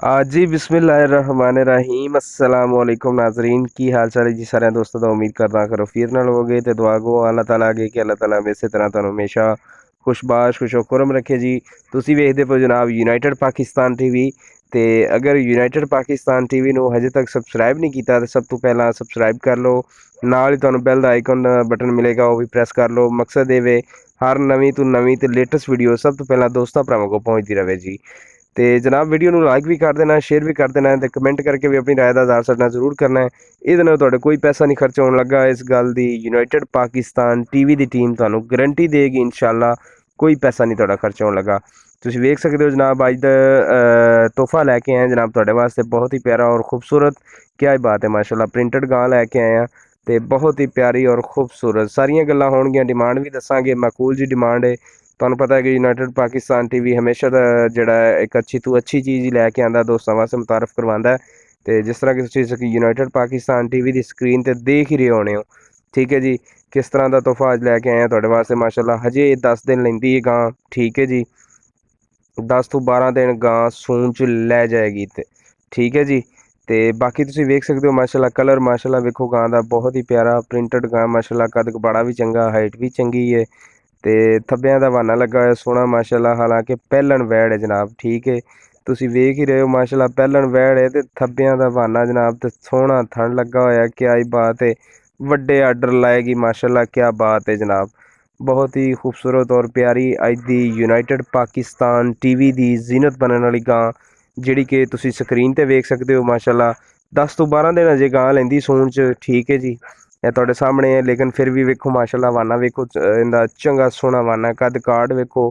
जी बिस्मिल्लाहिर्रहमानिर्रहीम अस्सलाम वालेकुम नाजरीन की हाल चाल है जी सारे दोस्तों ਦਾ ਉਮੀਦ ਕਰਦਾ ਕਰੋ ਫਿਰ ਨਾਲ ਹੋਗੇ ਤੇ ਦੁਆ ਗੋ ਅੱਲਾਹ ਤਾਲਾ ਅੱਗੇ ਕਿ ਅੱਲਾਹ ਤਾਲਾ ਇਸੇ ਤਰ੍ਹਾਂ ਤੁਹਾਨੂੰ ਹਮੇਸ਼ਾ ਖੁਸ਼ਬਾਸ਼ ਖੁਸ਼ੋਖਰਮ ਰੱਖੇ ਜੀ। ਤੁਸੀਂ ਵੇਖਦੇ ਪਏ ਜਨਾਬ ਯੂਨਾਈਟਿਡ ਪਾਕਿਸਤਾਨ ਟੀਵੀ ਤੇ ਅਗਰ ਯੂਨਾਈਟਿਡ ਪਾਕਿਸਤਾਨ ਟੀਵੀ ਨੂੰ ਹਜੇ ਤੱਕ ਸਬਸਕ੍ਰਾਈਬ ਨਹੀਂ ਕੀਤਾ ਤਾਂ ਸਭ ਤੋਂ ਪਹਿਲਾਂ ਸਬਸਕ੍ਰਾਈਬ ਕਰ ਲਓ। ਨਾਲ ਹੀ ਤੁਹਾਨੂੰ ਬੈਲ ਦਾ ਆਈਕਨ ਬਟਨ ਮਿਲੇਗਾ ਉਹ ਵੀ ਪ੍ਰੈਸ ਕਰ ਲਓ। ਮਕਸਦ ਇਹ ਵੇ ਹਰ ਨਵੀਂ ਤੋਂ ਨਵੀਂ ਤੇ ਲੇਟੈਸਟ ਵੀਡੀਓ ਸਭ ਤੋਂ ਪਹਿਲਾਂ ਦੋਸਤਾਂ ਭਰਾਵਾਂ ਕੋਲ ਪਹੁੰਚਦੀ ਰਹੇ ਜੀ। ਤੇ ਜਨਾਬ ਵੀਡੀਓ ਨੂੰ ਲਾਈਕ ਵੀ ਕਰ ਦੇਣਾ, ਸ਼ੇਅਰ ਵੀ ਕਰ ਦੇਣਾ ਤੇ ਕਮੈਂਟ ਕਰਕੇ ਵੀ ਆਪਣੀ ਰਾਏ ਦਾ ਇਜ਼ਹਾਰ ਸਾਡੇ ਨਾਲ ਜ਼ਰੂਰ ਕਰਨਾ ਹੈ। ਇਹਦੇ ਨਾਲ ਤੁਹਾਡੇ ਕੋਈ ਪੈਸਾ ਨਹੀਂ ਖਰਚ ਹੋਣ ਲੱਗਾ। ਇਸ ਗੱਲ ਦੀ ਯੂਨਾਈਟਿਡ ਪਾਕਿਸਤਾਨ ਟੀਵੀ ਦੀ ਟੀਮ ਤੁਹਾਨੂੰ ਗਰੰਟੀ ਦੇਗੀ ਇਨਸ਼ਾਅੱਲਾ ਕੋਈ ਪੈਸਾ ਨਹੀਂ ਤੁਹਾਡਾ ਖਰਚ ਹੋਣ ਲੱਗਾ। ਤੁਸੀਂ ਵੇਖ ਸਕਦੇ ਹੋ ਜਨਾਬ ਅੱਜ ਦਾ ਤੋਹਫਾ ਲੈ ਕੇ ਆਏ ਜਨਾਬ ਤੁਹਾਡੇ ਵਾਸਤੇ ਬਹੁਤ ਹੀ ਪਿਆਰਾ ਔਰ ਖੂਬਸੂਰਤ क्या ही बात है माशाल्लाह प्रिंटेड गां लैके आए हैं तो बहुत ही प्यारी और खूबसूरत सारिया गल्लां होणगियां। डिमांड भी दसांगे माकूल जी डिमांड है। ਤੁਹਾਨੂੰ ਪਤਾ है कि यूनाइटेड पाकिस्तान टीवी हमेशा ਦਾ ਜਿਹੜਾ ਇੱਕ ਅੱਛੀ ਤੋਂ ਅੱਛੀ ਚੀਜ਼ ਹੀ ਲੈ ਕੇ ਆਂਦਾ ਦੋਸਤਾਂ ਵਾਸਤੇ ਮੁਤਾਰਫ ਕਰਵਾਉਂਦਾ ਹੈ। ਤੇ ਜਿਸ ਤਰ੍ਹਾਂ ਕਿ ਤੁਸੀਂ यूनाइटेड पाकिस्तान टीवी ਦੀ ਸਕਰੀਨ ਤੇ ਦੇਖ ਹੀ ਰਹੇ ਹੋਣੇ ਹੋ। ਠੀਕ ਹੈ ਜੀ ਕਿਸ ਤਰ੍ਹਾਂ ਦਾ ਤੋਹਫਾ ਅੱਜ ਲੈ ਕੇ ਆਏ ਆ ਤੁਹਾਡੇ ਵਾਸਤੇ ਮਾਸ਼ਾਅੱਲਾ। ਹਜੇ 10 ਦਿਨ ਲੈਂਦੀ ਹੈ ਗਾਂ। ਠੀਕ ਹੈ ਜੀ 10 ਤੋਂ 12 ਦਿਨ ਗਾਂ ਸੂਣ ਚ ਲੈ ਜਾਏਗੀ ਤੇ ਠੀਕ ਹੈ ਜੀ। ਤੇ ਬਾਕੀ ਤੁਸੀਂ ਵੇਖ ਸਕਦੇ ਹੋ ਮਾਸ਼ਾਅੱਲਾ ਕਲਰ ਮਾਸ਼ਾਅੱਲਾ ਵੇਖੋ ਗਾਂ ਦਾ ਬਹੁਤ ਹੀ ਪਿਆਰਾ ਪ੍ਰਿੰਟਡ ਗਾਂ ਮਾਸ਼ਾਅੱਲਾ ਕੱਦ ਕਬਾੜਾ ਵੀ ਚੰਗਾ ਹਾਈਟ ਵੀ ਚੰਗੀ ਹੈ। ਤੇ ਥੱਬਿਆਂ ਦਾ ਵਾਨਾ ਲੱਗਾ ਹੋਇਆ ਸੋਹਣਾ ਮਾਸ਼ਾਅੱਲਾ ਹਾਲਾਂਕਿ ਪਹਿਲਣ ਵੈੜ ਹੈ ਜਨਾਬ। ਠੀਕ ਹੈ ਤੁਸੀਂ ਵੇਖ ਹੀ ਰਹੇ ਹੋ ਮਾਸ਼ਾਅੱਲਾ ਪਹਿਲਣ ਵੈੜ ਹੈ ਤੇ ਥੱਬਿਆਂ ਦਾ ਵਾਨਾ ਜਨਾਬ ਤੇ ਸੋਹਣਾ ਥਣ ਲੱਗਾ ਹੋਇਆ ਕਿਆ ਹੀ ਬਾਤ ਹੈ। ਵੱਡੇ ਆਰਡਰ ਲਾਏਗੀ ਮਾਸ਼ਾਅੱਲਾ ਕਿਆ ਬਾਤ ਹੈ ਜਨਾਬ। बहुत ही खूबसूरत और प्यारी अज दी यूनाइटेड पाकिस्तान टीवी दी जीनत बनने वाली गां जिहड़ी कि तुसी स्क्रीन ते वेख सकते हो माशाल्लाह 10 ਤੋਂ 12 दिन अजे गां लैंदी सूण च। ठीक है जी ਇਹ ਤੁਹਾਡੇ ਸਾਹਮਣੇ ਹੈ लेकिन फिर भी वेखो माशाल्लाह वाना वेखो ਇਹਦਾ ਚੰਗਾ ਸੋਹਣਾ ਵਾਨਾ कद काट वेखो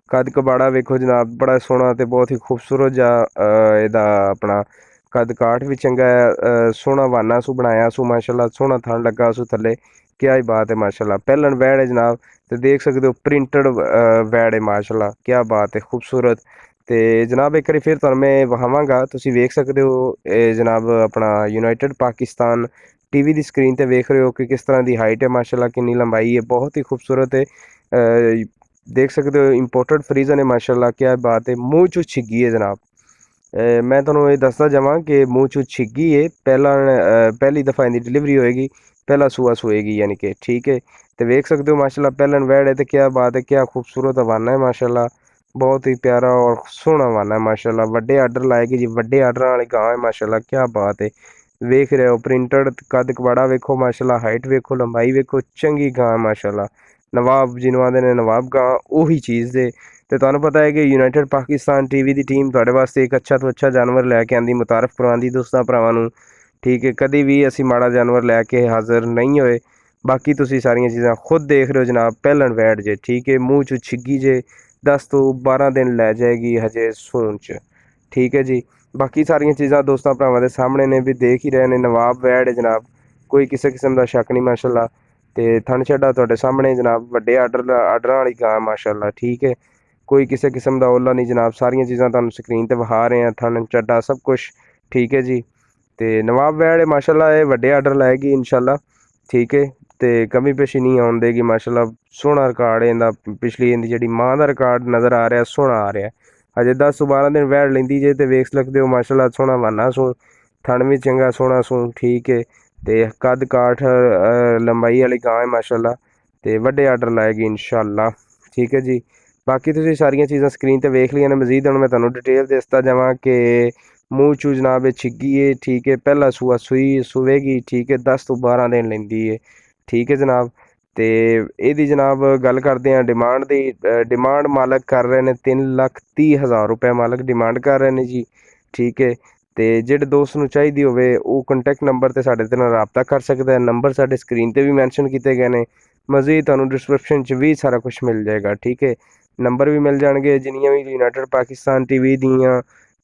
कद कबाड़ा वेखो जनाब बड़ा सोहना ते बहुत ही खूबसूरत जा ਇਹਦਾ अपना कद काट भी चंगा है। सोहना वाना सू बनाया सू माशाल्लाह सोहना थन लगा सू थले क्या ही बात है माशाल्लाह। पहलन वैड़ है जनाब तो देख सकते हो प्रिंटड वैड़ है माशाल्लाह क्या बात है खूबसूरत। तो जनाब एक बार फिर तुहानू मैं वहावांगा तुसी वेख सकते हो जनाब अपना यूनाइटेड पाकिस्तान टीवी की स्क्रीन ते वेख रहे हो कि किस तरह की हाइट है माशाल्लाह कितनी लंबाई है बहुत ही खूबसूरत है। देख सकते हो इंपोर्टेड फ्रीजन है माशाल्लाह क्या बात है। मूँह चू छिगी है जनाब। मैं तुहानू ये दसदा जावां कि मूँह चू छिगी है पहली दफ़ा इनकी डिलीवरी होएगी पहला सूआ सोएगी यानी कि ठीक है। तो वेख सकते हो माशाल्लाह पहलन वैड़ है तो क्या बात है क्या खूबसूरत हवाना है माशाल्लाह बहुत ही प्यारा और सोहना हवाना है माशाल्लाह। वड्डे आर्डर लाएगी जी वड्डे आर्डर वाली गां है माशाल्लाह क्या बात है। वेख रहे हो प्रिंटड कद कबाड़ा वेखो माशाल्लाह हाइट वेखो लंबाई वेखो चंगी गां माशाल्लाह। नवाब जिन्हों आंदे ने नवाब गां उही चीज़ दे ਤੇ ਤੁਹਾਨੂੰ ਪਤਾ ਹੈ ਕਿ ਯੂਨਾਈਟਿਡ ਪਾਕਿਸਤਾਨ ਟੀਵੀ ਦੀ ਟੀਮ ਤੁਹਾਡੇ ਵਾਸਤੇ ਇੱਕ ਅੱਛਾ ਤੋਂ ਅੱਛਾ ਜਾਨਵਰ ਲੈ ਕੇ ਆਂਦੀ ਮੁਤਾਰਫ ਕਰਵਾਉਂਦੀ ਦੋਸਤਾਂ ਭਰਾਵਾਂ ਨੂੰ। ਠੀਕ ਹੈ ਕਦੀ ਵੀ ਅਸੀਂ ਮਾੜਾ ਜਾਨਵਰ ਲੈ ਕੇ ਹਾਜ਼ਰ ਨਹੀਂ ਹੋਏ। ਬਾਕੀ ਤੁਸੀਂ ਸਾਰੀਆਂ ਚੀਜ਼ਾਂ ਖੁਦ ਦੇਖ ਰਹੇ ਹੋ ਜਨਾਬ ਪਹਿਲਣ ਵੈੜ ਜੇ ਠੀਕ ਹੈ ਮੂੰਹ 'ਚ ਛਿੱਗੀ ਜੇ 10 ਤੋਂ 12 ਦਿਨ ਲੈ ਜਾਏਗੀ ਹਜੇ ਸੂਣ 'ਚ। ਠੀਕ ਹੈ ਜੀ ਬਾਕੀ ਸਾਰੀਆਂ ਚੀਜ਼ਾਂ ਦੋਸਤਾਂ ਭਰਾਵਾਂ ਦੇ ਸਾਹਮਣੇ ਨੇ ਵੀ ਦੇਖ ਹੀ ਰਹੇ ਨੇ। ਨਵਾਬ ਵੈੜ ਹੈ ਜਨਾਬ ਕੋਈ ਕਿਸੇ ਕਿਸਮ ਦਾ ਸ਼ੱਕ ਨਹੀਂ ਮਾਸ਼ਾल्लाह। ਤੇ ਥਣ ਛੱਡਾ ਤੁਹਾਡੇ ਸਾਹਮਣੇ ਜਨਾਬ ਵੱਡੇ ਆਰਡਰਾਂ ਵਾਲੀ ਗਾਂ ਮਾਸ਼ਾल्लाह। ਠੀਕ ਹੈ कोई किसी किस्म का ओला नहीं जनाब सारिया चीज़ां तुहानू स्क्रीन ते विखा रहे हैं थन चड्डा सब कुछ। ठीक है जी तो नवाब वैड़ माशाल्लाह ये वड्डे आर्डर लाएगी इंशाल्लाह। ठीक है तो कमी पेशी नहीं आउण देगी माशाल्लाह सोहना रिकॉर्ड है इहदा पिछली इहदी जिहड़ी मां दा रिकॉर्ड नज़र आ रहा सोहना आ रहा हजे 10 ਤੋਂ 12 दिन वैड़ लैंदी जे तो वेख सकते हो माशाल्लाह सोहना वाना सूं थन भी चंगा सोहना सूं। ठीक है तो कद काठ लंबाई वाली गां है माशाल्लाह तो वड्डे आर्डर लाएगी इंशाल्लाह। ठीक है जी बाकी तुसीं सारियां चीज़ां स्क्रीन ते वेख लियां ने मजीद हुण मैं तुहानू डिटेल दसदा जावां कि मूँह चू जनाब छिगी है। ठीक है पहला सूआ सुवेगी ठीक है 10 ਤੋਂ 12 दिन लैंदी है। ठीक है जनाब तो यदी जनाब गल करते हैं डिमांड की डिमांड मालक कर रहे हैं 3,30,000 रुपये मालक डिमांड कर रहे हैं जी। ठीक है तो ਜਿਹੜੇ ਦੋਸਤ ਨੂੰ ਚਾਹੀਦੀ ਹੋਵੇ ਉਹ ਕੰਟੈਕਟ ਨੰਬਰ ਤੇ ਸਾਡੇ ਨਾਲ ਰਾਬਤਾ ਕਰ ਸਕਦਾ ਹੈ। ਨੰਬਰ ਸਾਡੇ ਸਕਰੀਨ ਤੇ ਵੀ ਮੈਂਸ਼ਨ ਕੀਤੇ ਗਏ ਨੇ ਮਜ਼ੀਦ ਤੁਹਾਨੂੰ ਡਿਸਕ੍ਰਿਪਸ਼ਨ 'ਚ ਵੀ ਸਾਰਾ ਕੁਝ ਮਿਲ ਜਾਏਗਾ। ਠੀਕ ਹੈ नंबर भी मिल जाएंगे जिन्नियां भी यूनाइटेड पाकिस्तान टीवी दियां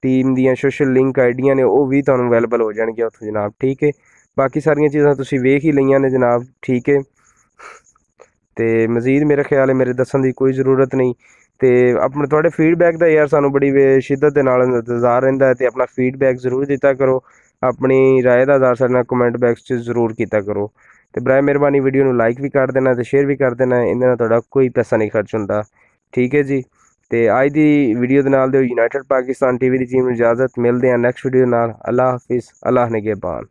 टीम दियां सोशल लिंक आईडियां ने वो भी तुहानू अवेलेबल हो जाएंगे उत्थों जनाब। ठीक है बाकी सारियां चीज़ां तुसीं वेख ही लईयां ने जनाब। ठीक है तो मजीद मेरा ख्याल है मेरे दसन की कोई ज़रूरत नहीं। तो अपने थोड़े फीडबैक का यार सानू बड़ी शिद्दत दे नाल इंतज़ार रहिंदा है तो अपना फीडबैक जरूर दिता करो अपनी राय का इज़हार साडे नाल कमेंट बैक्स च जरूर किया करो। तो बराए मेहरबानी वीडियो नू लाइक भी कर देना तो शेयर भी कर देना इन्हां नाल तुहाडा कोई पैसा नहीं खर्च हुंदा। ठीक है जी ਤੇ ਅੱਜ ਦੀ ਵੀਡੀਓ ਦੇ ਨਾਲ ਦਿਓ ਯੂਨਾਈਟਿਡ ਪਾਕਿਸਤਾਨ ਟੀਵੀ ਦੀ ਟੀਮ ਨੂੰ ਇਜਾਜ਼ਤ। ਮਿਲਦੇ ਹਾਂ ਨੈਕਸਟ ਵੀਡੀਓ ਨਾਲ। ਅੱਲਾ ਹਾਫਿਜ਼, ਅੱਲਾਹ ਨਿਗਹਿਬਾਨ।